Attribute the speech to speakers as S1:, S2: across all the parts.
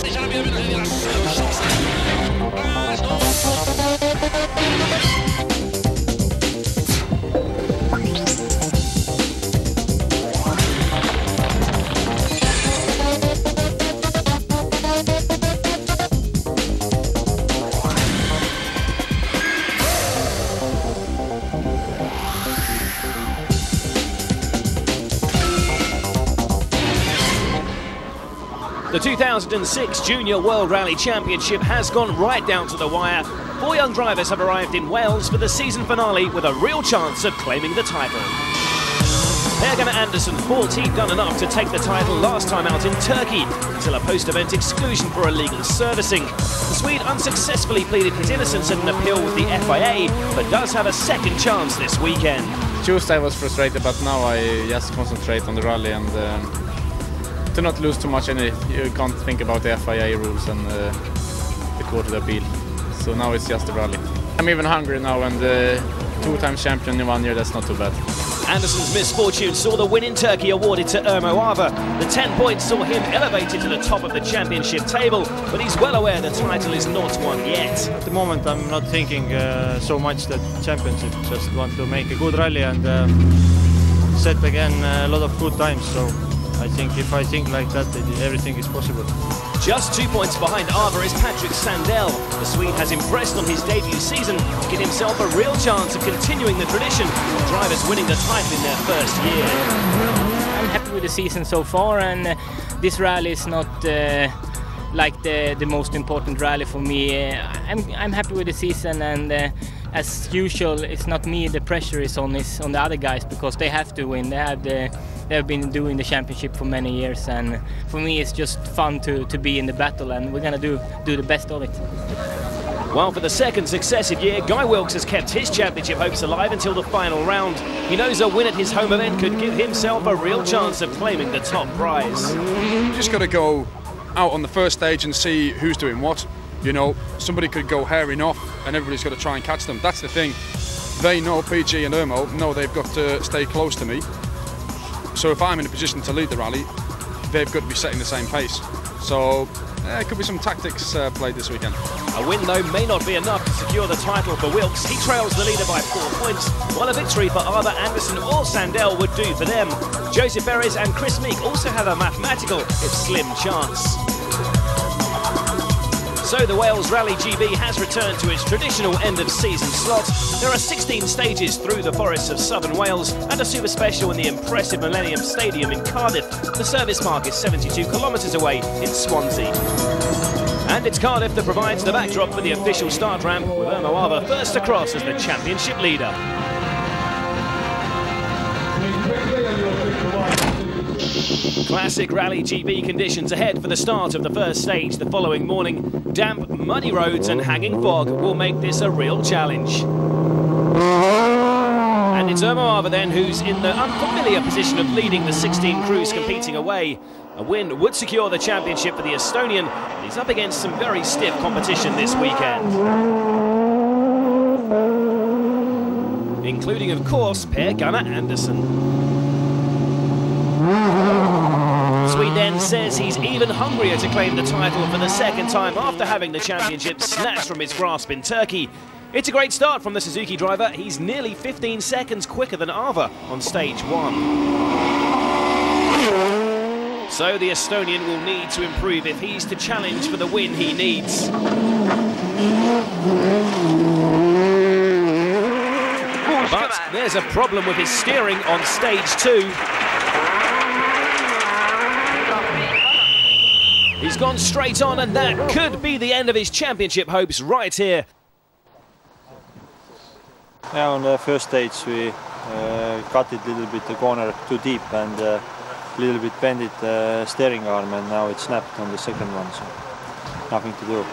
S1: déjà la bienvenue à la seule chance.
S2: The 2006 Junior World Rally Championship has gone right down to the wire. 4 young drivers have arrived in Wales for the season finale with a real chance of claiming the title. Per Anderson thought he'd done enough to take the title last time out in Turkey until a post-event exclusion for illegal servicing. The Swede unsuccessfully pleaded his innocence in an appeal with the FIA, but does have a second chance this weekend.
S3: Tuesday I was frustrated, but now I just concentrate on the rally and to not lose too much energy. You can't think about the FIA rules and the court of appeal. So now it's just the rally. I'm even hungry now, and 2-time champion in 1 year, that's not too bad.
S2: Anderson's misfortune saw the win in Turkey awarded to Ermo Ava. The 10 points saw him elevated to the top of the championship table, but he's well aware the title is not won yet.
S4: At the moment I'm not thinking so much that championship, just want to make a good rally and set again a lot of good times. So I think if I think like that, everything is possible.
S2: Just 2 points behind Ava is Patrick Sandell. The Swede has impressed on his debut season to give himself a real chance of continuing the tradition of drivers winning the title in their first year.
S5: I'm happy with the season so far, and this rally is not like the most important rally for me. I'm happy with the season, and as usual, it's not me. The pressure is on the other guys, because they have to win. They have been doing the championship for many years, and for me it's just fun to be in the battle, and we're gonna do the best of it.
S2: While for the second successive year, Guy Wilkes has kept his championship hopes alive until the final round. He knows a win at his home event could give himself a real chance of claiming the top prize.
S6: You just got to go out on the first stage and see who's doing what. You know, somebody could go herring off and everybody's got to try and catch them. That's the thing. They know, PG and Ermo know they've got to stay close to me. So if I'm in a position to lead the rally, they've got to be setting the same pace. So there could be some tactics played this weekend.
S2: A win, though, may not be enough to secure the title for Wilkes. He trails the leader by 4 points, while a victory for Ava, Anderson or Sandell would do for them. Joseph Ferris and Chris Meek also have a mathematical, if slim, chance. So the Wales Rally GB has returned to its traditional end-of-season slot. There are 16 stages through the forests of southern Wales and a super special in the impressive Millennium Stadium in Cardiff. The service park is 72 kilometres away in Swansea. And it's Cardiff that provides the backdrop for the official start ramp, with Ermo Ava first across as the championship leader. Classic Rally GB conditions ahead for the start of the first stage the following morning. Damp, muddy roads and hanging fog will make this a real challenge. And it's Ermo Ava then who's in the unfamiliar position of leading the 16 crews competing away. A win would secure the championship for the Estonian, but he's up against some very stiff competition this weekend, including, of course, Per Anderson. Swede then says he's even hungrier to claim the title for the second time after having the championship snatched from his grasp in Turkey. It's a great start from the Suzuki driver. He's nearly 15 seconds quicker than Ava on stage 1. So the Estonian will need to improve if he's to challenge for the win he needs. But there's a problem with his steering on stage 2. He's gone straight on, and that could be the end of his championship hopes right here.
S4: Yeah, on the first stage we cut it a little bit the corner too deep and a little bit bended the steering arm, and now it snapped on the second one, so nothing to do.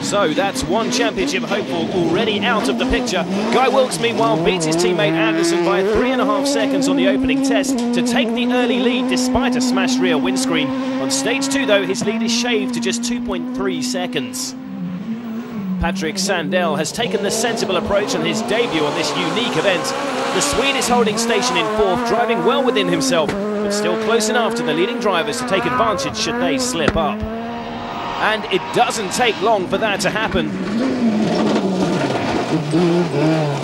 S2: So that's one championship hopeful already out of the picture. Guy Wilkes, meanwhile, beats his teammate Anderson by 3.5 seconds on the opening test to take the early lead despite a smashed rear windscreen. On stage 2, though, his lead is shaved to just 2.3 seconds. Patrick Sandell has taken the sensible approach on his debut on this unique event. The Swede is holding station in 4th, driving well within himself. but still close enough to the leading drivers to take advantage should they slip up. And it doesn't take long for that to happen.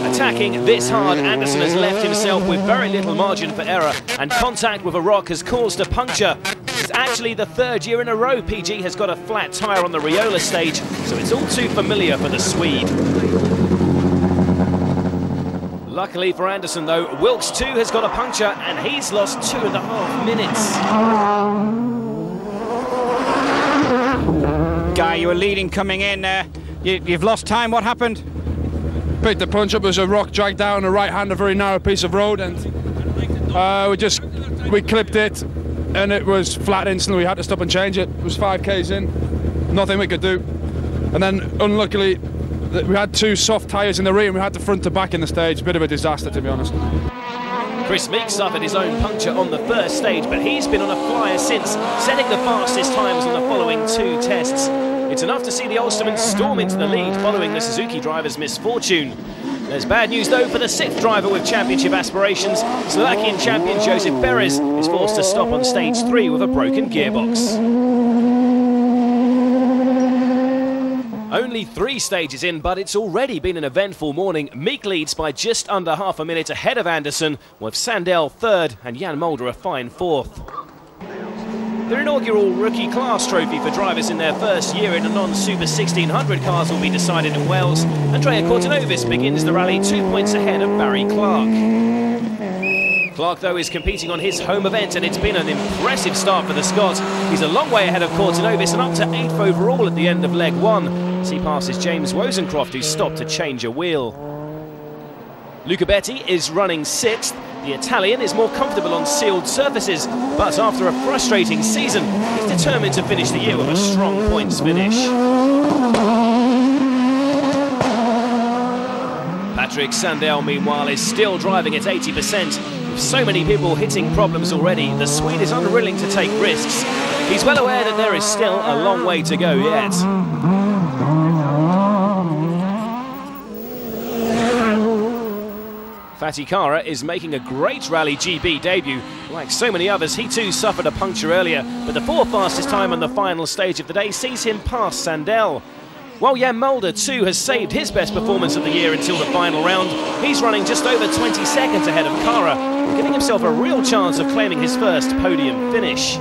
S2: Attacking this hard, Anderson has left himself with very little margin for error, and contact with a rock has caused a puncture. It's actually the third year in a row PG has got a flat tyre on the Riola stage, so it's all too familiar for the Swede. Luckily for Anderson though, Wilkes too has got a puncture and he's lost 2.5 minutes.
S7: Guy, you were leading coming in. You've lost time. What happened?
S6: Picked the punch up as a rock dragged down the right hand, a very narrow piece of road, and we clipped it and it was flat instantly. We had to stop and change it. It was 5 k's in, nothing we could do. And then unluckily we had 2 soft tyres in the rear and we had to front to back in the stage. Bit of a disaster, to be honest.
S2: Chris Meek suffered his own puncture on the first stage, but he's been on a flyer since, setting the fastest times on the following 2 tests. It's enough to see the Ulsterman storm into the lead following the Suzuki driver's misfortune. There's bad news though for the 6th driver with championship aspirations. Slovakian champion Joseph Perez is forced to stop on stage 3 with a broken gearbox. Only 3 stages in, but it's already been an eventful morning. Meek leads by just under half a minute ahead of Anderson, with Sandell 3rd and Jan Mulder a fine 4th. Their inaugural rookie class trophy for drivers in their first year in a non-Super 1600 cars will be decided in Wales. Andrea Cortinovis begins the rally 2 points ahead of Barry Clark. Clark, though, is competing on his home event, and it's been an impressive start for the Scot. He's a long way ahead of Cortinovis and up to 8th overall at the end of leg 1, as he passes James Wozencroft, who stopped to change a wheel. Luca Betti is running 6th. The Italian is more comfortable on sealed surfaces, but after a frustrating season, he's determined to finish the year with a strong points finish. Patrick Sandell, meanwhile, is still driving at 80%. With so many people hitting problems already, the Swede is unwilling to take risks. He's well aware that there is still a long way to go yet. Fatih Kara is making a great Rally GB debut. Like so many others, he too suffered a puncture earlier, but the 4th fastest time on the final stage of the day sees him pass Sandell. While Jan Mulder too has saved his best performance of the year until the final round, he's running just over 20 seconds ahead of Kara, giving himself a real chance of claiming his first podium finish.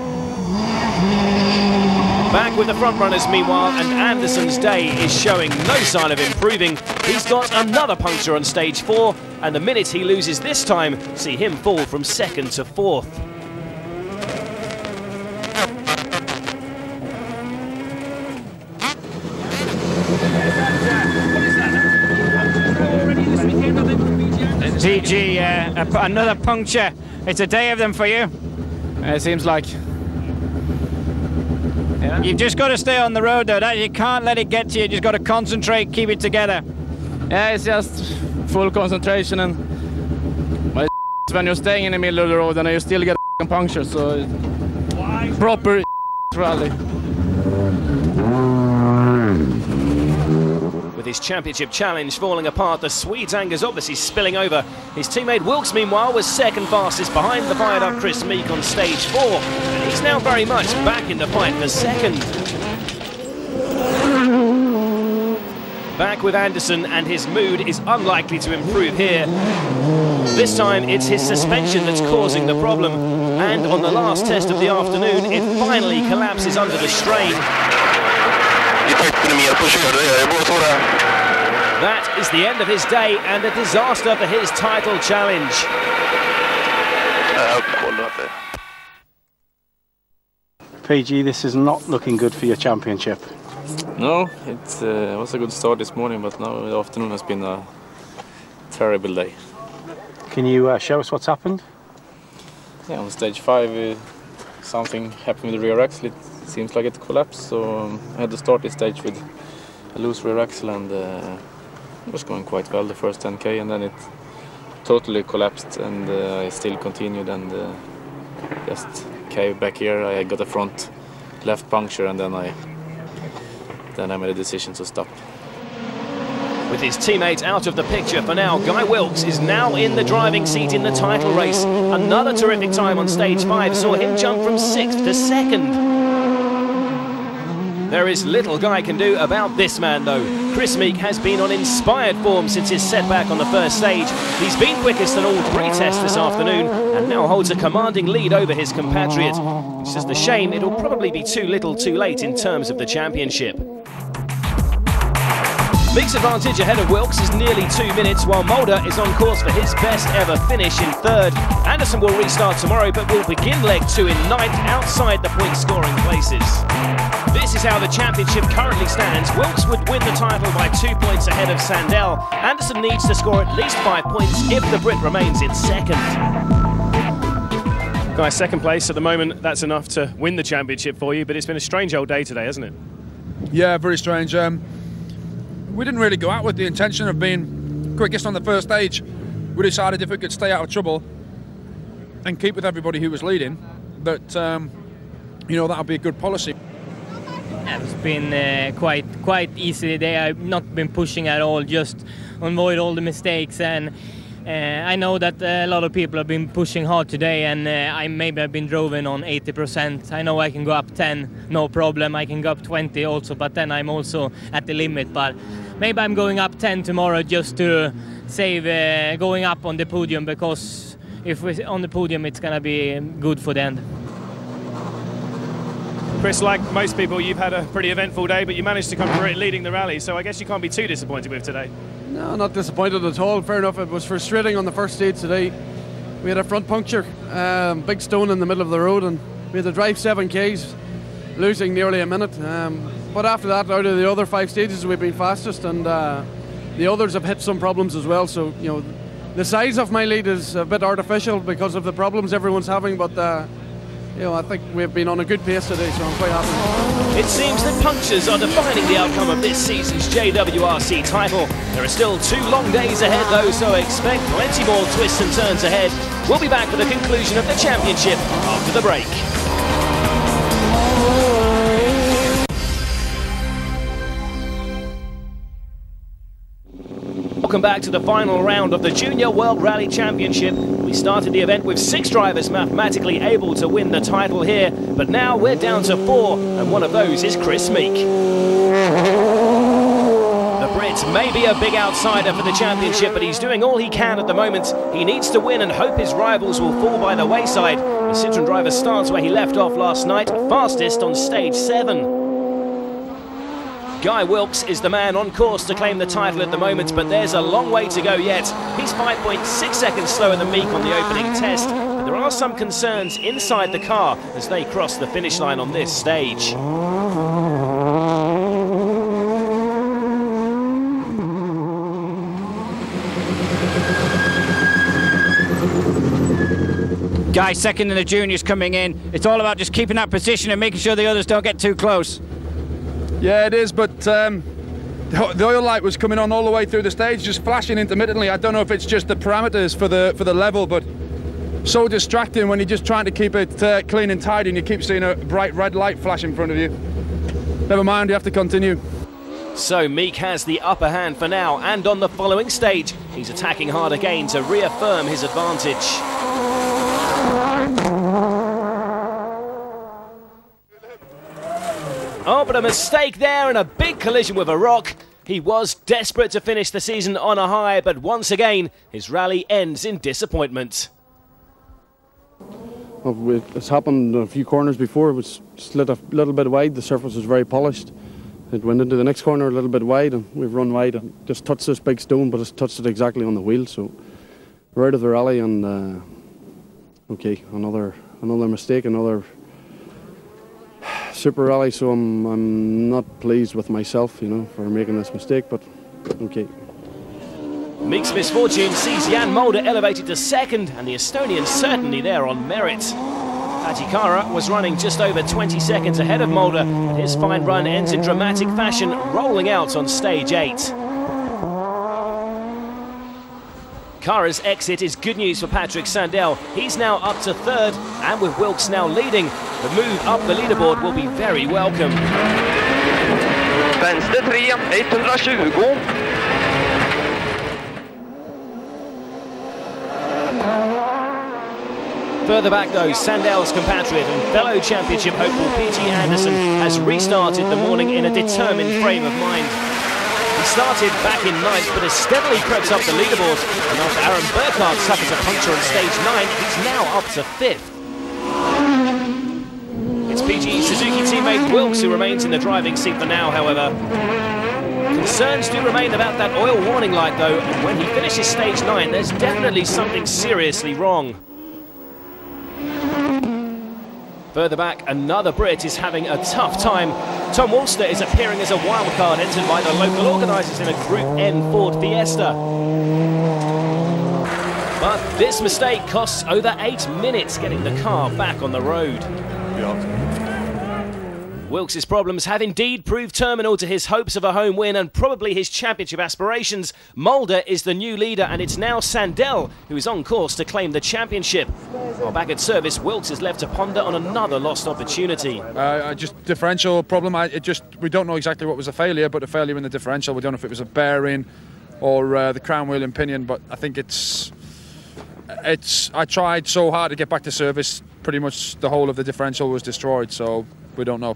S2: Back with the front runners meanwhile, and Anderson's day is showing no sign of improving. He's got another puncture on stage 4, and the minute he loses this time, see him fall from 2nd to 4th.
S7: PG, another puncture. It's a day of them for you.
S3: It seems like. Yeah.
S7: You've just got to stay on the road though. You can't let it get to you. You just got to concentrate, keep it together.
S3: Yeah, it's just full concentration, and when you're staying in the middle of the road and you still get a puncture, so it's proper rally.
S2: With his championship challenge falling apart, the Swede's anger's obviously spilling over. His teammate Wilkes, meanwhile, was 2nd fastest behind the fired-up Chris Meek on stage 4, and he's now very much back in the fight for 2nd. Back with Anderson, and his mood is unlikely to improve here. This time, it's his suspension that's causing the problem, and on the last test of the afternoon, it finally collapses under the strain. That is the end of his day and a disaster for his title challenge.
S8: PG, this is not looking good for your championship.
S3: No, it was a good start this morning, but now the afternoon has been a terrible day.
S8: Can you show us what's happened?
S3: Yeah, on stage 5 something happened with the rear axle. It seems like it collapsed, so I had to start this stage with a loose rear axle, and it was going quite well the first 10k, and then it totally collapsed, and I still continued, and just came back here. I got a front left puncture, and then I made a decision to stop.
S2: With his teammate out of the picture for now, Guy Wilkes is now in the driving seat in the title race. Another terrific time on stage 5 saw him jump from 6th to 2nd. There is little Guy can do about this man though. Chris Meek has been on inspired form since his setback on the first stage. He's been quickest on all 3 tests this afternoon and now holds a commanding lead over his compatriot. It's just a shame it'll probably be too little too late in terms of the championship. Meek's advantage ahead of Wilkes is nearly 2 minutes, while Mulder is on course for his best ever finish in 3rd. Anderson will restart tomorrow, but will begin leg 2 in 9th, outside the point-scoring places. This is how the championship currently stands. Wilkes would win the title by 2 points ahead of Sandell. Anderson needs to score at least 5 points if the Brit remains in 2nd.
S9: Guys, 2nd place at the moment, that's enough to win the championship for you, but it's been a strange old day today, hasn't it?
S6: Yeah, very strange. We didn't really go out with the intention of being quickest on the first stage. We decided if we could stay out of trouble and keep with everybody who was leading, that you know, that would be a good policy.
S5: It's been quite easy today. I've not been pushing at all, just avoid all the mistakes. And I know that a lot of people have been pushing hard today, and maybe I've been driven on 80%. I know I can go up 10, no problem. I can go up 20 also, but then I'm also at the limit. But maybe I'm going up 10 tomorrow just to save going up on the podium, because if we're on the podium, it's gonna be good for the end.
S9: Chris, like most people, you've had a pretty eventful day, but you managed to come through it leading the rally, so I guess you can't be too disappointed with today.
S10: No, not disappointed at all. Fair enough, it was frustrating on the first stage today. We had a front puncture, big stone in the middle of the road, and we had to drive 7 Ks, losing nearly a minute. But after that, out of the other 5 stages, we've been fastest, and the others have hit some problems as well. So, you know, the size of my lead is a bit artificial because of the problems everyone's having, but you know, I think we've been on a good pace today, so I'm quite happy.
S2: It seems that punctures are defining the outcome of this season's JWRC title. There are still 2 long days ahead though, so expect plenty more twists and turns ahead. We'll be back for the conclusion of the championship after the break. Welcome back to the final round of the Junior World Rally Championship. We started the event with 6 drivers mathematically able to win the title here, but now we're down to 4, and one of those is Chris Meek. The Brit may be a big outsider for the championship, but he's doing all he can at the moment. He needs to win and hope his rivals will fall by the wayside. The Citroën driver starts where he left off last night, fastest on stage 7. Guy Wilkes is the man on course to claim the title at the moment, but there's a long way to go yet. He's 5.6 seconds slower than Meek on the opening test, but there are some concerns inside the car as they cross the finish line on this stage.
S7: Guy second in the juniors coming in. It's all about just keeping that position and making sure the others don't get too close.
S6: Yeah, it is, but the oil light was coming on all the way through the stage, just flashing intermittently. I don't know if it's just the parameters for the level, but so distracting when you're just trying to keep it clean and tidy and you keep seeing a bright red light flash in front of you. Never mind, you have to continue.
S2: So Meek has the upper hand for now, and on the following stage, he's attacking hard again to reaffirm his advantage. Oh, but a mistake there and a big collision with a rock. He was desperate to finish the season on a high, but once again, his rally ends in disappointment.
S10: Well, it's happened a few corners before. It was slid a little bit wide. The surface was very polished. It went into the next corner a little bit wide, and we've run wide and just touched this big stone, but it's touched it exactly on the wheel. So we're out of the rally, and okay, another mistake, another super rally. So I'm not pleased with myself, you know, for making this mistake, but okay.
S2: Meek's misfortune sees Jan Mulder elevated to second, and the Estonian certainly there on merit. Patikara was running just over 20 seconds ahead of Mulder, and his fine run ends in dramatic fashion, rolling out on stage 8. Kara's exit is good news for Patrick Sandell. He's now up to third, and with Wilkes now leading, the move up the leaderboard will be very welcome.
S11: Venstre 3, 120.
S2: Further back though, Sandel's compatriot and fellow championship hopeful PG Anderson has restarted the morning in a determined frame of mind. He started back in 9th but has steadily crept up the leaderboard, and after Aaron Burkhardt suffers a puncture on stage 9, he's now up to 5th. It's PG Suzuki teammate Wilkes who remains in the driving seat for now, however. Concerns do remain about that oil warning light though, and when he finishes stage 9 there's definitely something seriously wrong. Further back, another Brit is having a tough time. Tom Walster is appearing as a wildcard entered by the local organisers in a Group N Ford Fiesta. But this mistake costs over 8 minutes getting the car back on the road. Wilkes' problems have indeed proved terminal to his hopes of a home win and probably his championship aspirations. Mulder is the new leader and it's now Sandell who is on course to claim the championship. While back at service, Wilkes is left to ponder on another lost opportunity.
S6: Just differential problem. We don't know exactly what was a failure, but a failure in the differential. We don't know if it was a bearing or the crown wheel and pinion, but I think I tried so hard to get back to service. Pretty much the whole of the differential was destroyed, so we don't know.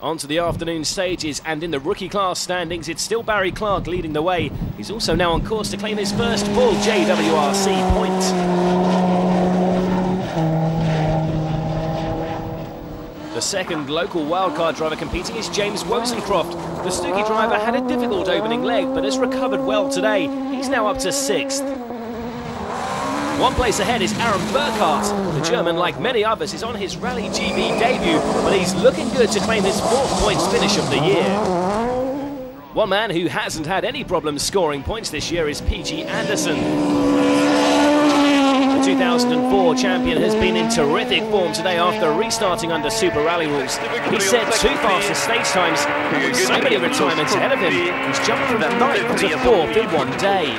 S2: On to the afternoon stages, and in the rookie class standings, it's still Barry Clark leading the way. He's also now on course to claim his first full JWRC point. The second local wildcard driver competing is James Wozencroft. The Stuki driver had a difficult opening leg, but has recovered well today. He's now up to 6th. One place ahead is Aaron Burkhardt. The German, like many others, is on his Rally GB debut, but he's looking good to claim his 4th points finish of the year. One man who hasn't had any problems scoring points this year is PG Anderson. The 2004 champion has been in terrific form today after restarting under Super Rally rules. He set 2 fastest stage times, and with so many retirements ahead of him, he's jumped from 9th to 4th in one day.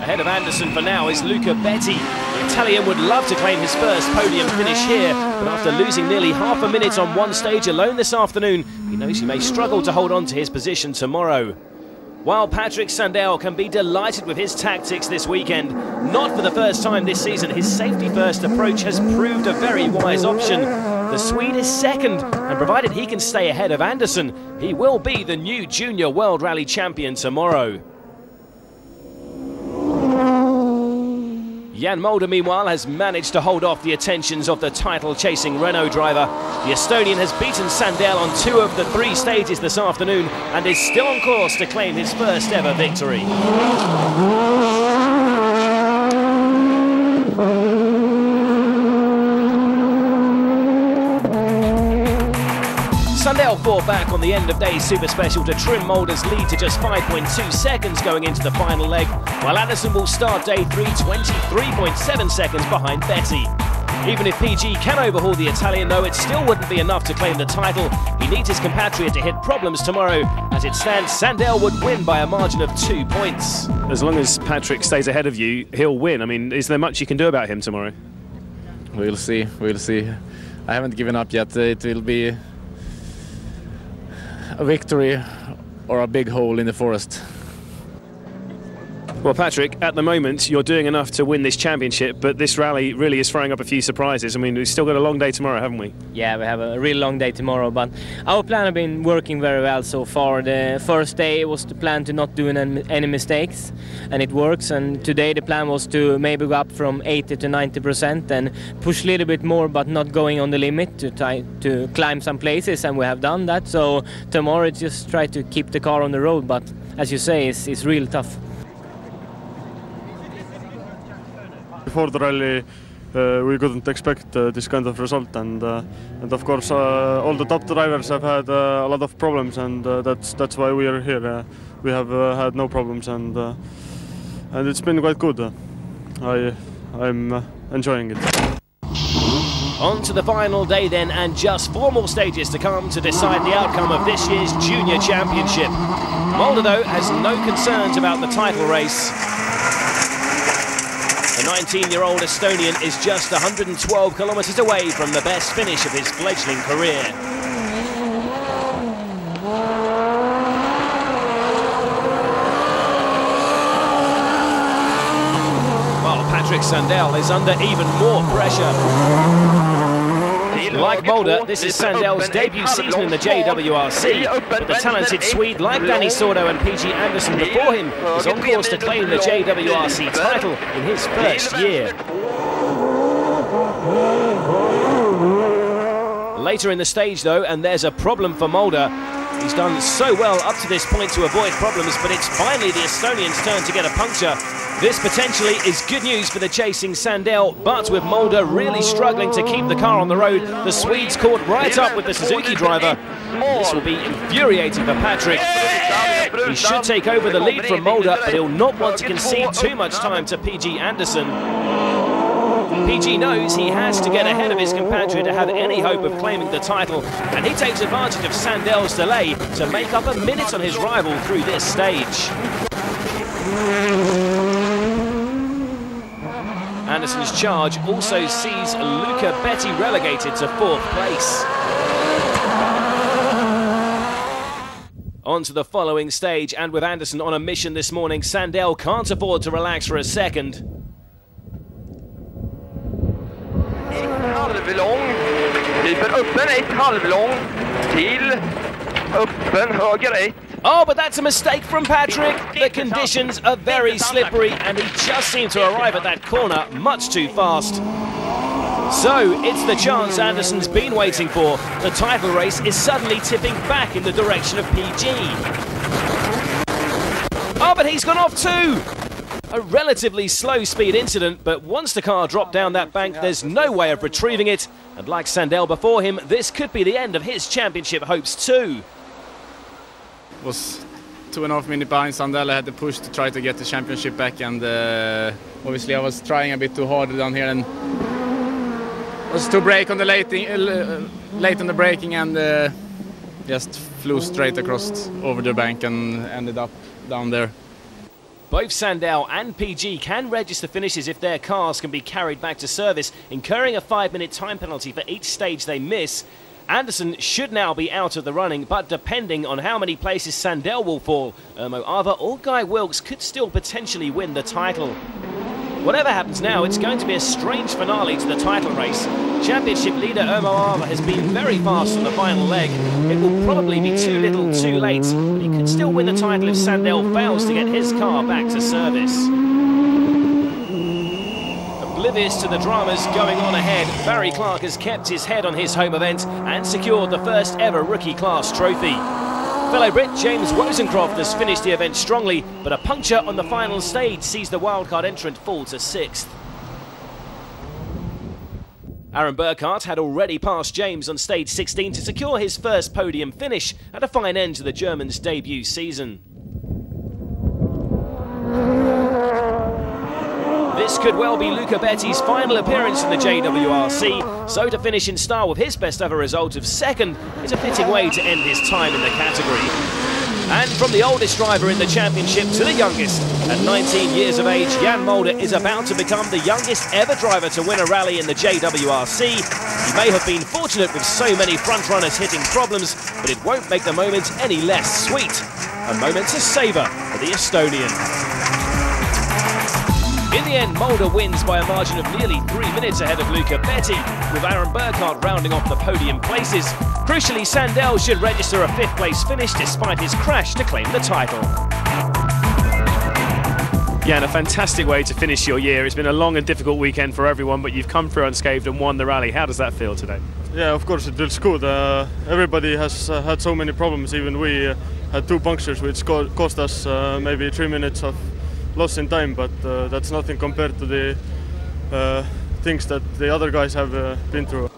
S2: Ahead of Anderson for now is Luca Betti. The Italian would love to claim his first podium finish here, but after losing nearly half a minute on one stage alone this afternoon, he knows he may struggle to hold on to his position tomorrow. While Patrick Sandell can be delighted with his tactics this weekend, not for the first time this season, his safety-first approach has proved a very wise option. The Swede is second, and provided he can stay ahead of Anderson, he will be the new Junior World Rally Champion tomorrow. Jan Mulder, meanwhile, has managed to hold off the attentions of the title-chasing Renault driver. The Estonian has beaten Sandell on 2 of the 3 stages this afternoon and is still on course to claim his first ever victory. Sandell fought back on the end of day super special to trim Mulder's lead to just 5.2 seconds going into the final leg, while Anderson will start day 3 23.7 seconds behind Betti. Even if PG can overhaul the Italian though, it still wouldn't be enough to claim the title. He needs his compatriot to hit problems tomorrow. As it stands, Sandell would win by a margin of 2 points.
S9: As long as Patrick stays ahead of you, he'll win. I mean, is there much you can do about him tomorrow?
S3: We'll see. I haven't given up yet. It will be a victory or a big hole in the forest.
S9: Well, Patrick, at the moment you're doing enough to win this championship, but this rally really is throwing up a few surprises. I mean, we've still got a long day tomorrow, haven't we?
S5: Yeah, we have a really long day tomorrow, but our plan has been working very well so far. The first day was the plan to not do any mistakes, and it works. And today the plan was to maybe go up from 80 to 90% and push a little bit more, but not going on the limit, to try to climb some places, and we have done that. So tomorrow just try to keep the car on the road, but as you say, it's real tough.
S11: Before the rally, we couldn't expect this kind of result, and of course all the top drivers have had a lot of problems, and that's why we are here. We have had no problems, and it's been quite good. I'm enjoying it.
S2: On to the final day then, and just 4 more stages to come to decide the outcome of this year's Junior Championship. Mulder, though, has no concerns about the title race. The 19-year-old Estonian is just 112 kilometres away from the best finish of his fledgling career. Patrick Sandell is under even more pressure. Like Mulder, this is Sandell's debut season in the JWRC, but the talented Swede like Danny Sordo and PG Anderson before him is on course to claim the JWRC title in his first year. Later in the stage though, and there's a problem for Mulder. He's done so well up to this point to avoid problems, but it's finally the Estonians' turn to get a puncture. This potentially is good news for the chasing Sandell, but with Mulder really struggling to keep the car on the road, the Swedes caught right up with the Suzuki driver. This will be infuriating for Patrick. He should take over the lead from Mulder, but he'll not want to concede too much time to PG Anderson. PG knows he has to get ahead of his compatriot to have any hope of claiming the title, and he takes advantage of Sandell's delay to make up a minute on his rival through this stage. Anderson's charge also sees Luca Betti relegated to 4th place. On to the following stage, and with Anderson on a mission this morning, Sandell can't afford to relax for a second.
S12: Halvlång, kryper öppen 1 halvlång till öppen höger 1.
S2: Oh, but that's a mistake from Patrick. The conditions are very slippery and he just seemed to arrive at that corner much too fast. So it's the chance Anderson's been waiting for. The title race is suddenly tipping back in the direction of PG. Oh, but he's gone off too. A relatively slow speed incident, but once the car dropped down that bank, there's no way of retrieving it. And like Sandell before him, this could be the end of his championship hopes too.
S3: It was 2.5 minutes behind Sandell. I had to push to try to get the championship back, and obviously I was trying a bit too hard down here and was too brake on the late on the braking, and just flew straight across over the bank and ended up down there.
S2: Both Sandell and PG can register finishes if their cars can be carried back to service, incurring a 5-minute time penalty for each stage they miss. Anderson should now be out of the running, but depending on how many places Sandell will fall, Ermo Ava or Guy Wilkes could still potentially win the title. Whatever happens now, it's going to be a strange finale to the title race. Championship leader Ermo Ava has been very fast on the final leg. It will probably be too little too late, but he could still win the title if Sandell fails to get his car back to service. Oblivious to the dramas going on ahead, Barry Clark has kept his head on his home event and secured the first ever rookie class trophy. Fellow Brit James Wozencroft has finished the event strongly, but a puncture on the final stage sees the wildcard entrant fall to 6th. Aaron Burkhardt had already passed James on stage 16 to secure his first podium finish at a fine end to the German's debut season. This could well be Luca Betti's final appearance in the JWRC, so to finish in style with his best ever result of 2nd is a fitting way to end his time in the category. And from the oldest driver in the championship to the youngest, at 19 years of age, Jan Mulder is about to become the youngest ever driver to win a rally in the JWRC. He may have been fortunate with so many front-runners hitting problems, but it won't make the moment any less sweet. A moment to savour for the Estonian. In the end, Mulder wins by a margin of nearly 3 minutes ahead of Luca Betti, with Aaron Burkhardt rounding off the podium places. Crucially, Sandell should register a 5th place finish despite his crash to claim the title.
S9: Yeah, and a fantastic way to finish your year. It's been a long and difficult weekend for everyone, but you've come through unscathed and won the rally. How does that feel today?
S11: Yeah, of course it feels good. Everybody has had so many problems. Even we had 2 punctures, which cost us maybe 3 minutes of loss in time, but that's nothing compared to the things that the other guys have been through.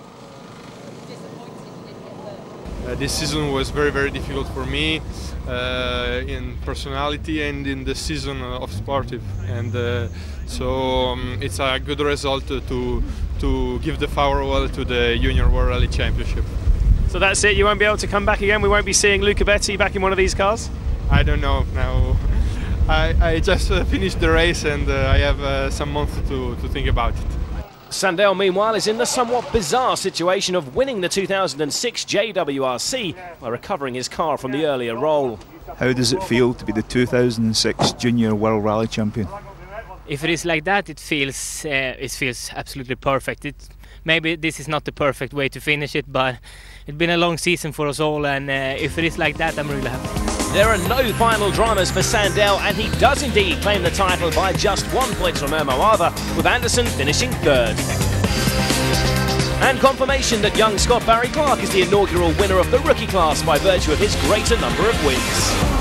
S13: This season was very, very difficult for me in personality and in the season of sportive, and so it's a good result to give the farewell to the Junior World Rally Championship.
S9: So that's it, you won't be able to come back again? We won't be seeing Luca Betti back in one of these cars?
S13: I don't know now. I just finished the race and I have some months to think about it.
S2: Sandell, meanwhile, is in the somewhat bizarre situation of winning the 2006 JWRC by recovering his car from the earlier roll.
S14: How does it feel to be the 2006 Junior World Rally Champion?
S5: if it is like that, it feels absolutely perfect. Maybe this is not the perfect way to finish it, but it's been a long season for us all, and if it is like that, I'm really happy.
S2: There are no final dramas for Sandell, and he does indeed claim the title by just 1 point from Ermoava, with Anderson finishing third. And confirmation that young Scott Barry Clark is the inaugural winner of the rookie class by virtue of his greater number of wins.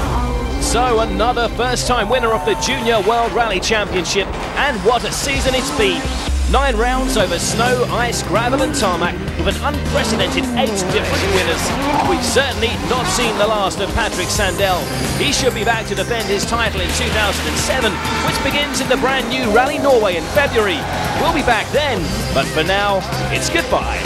S2: So another first-time winner of the Junior World Rally Championship, and what a season it's been. 9 rounds over snow, ice, gravel and tarmac, with an unprecedented 8 different winners. We've certainly not seen the last of Patrick Sandell. He should be back to defend his title in 2007, which begins in the brand new Rally Norway in February. We'll be back then, but for now, it's goodbye.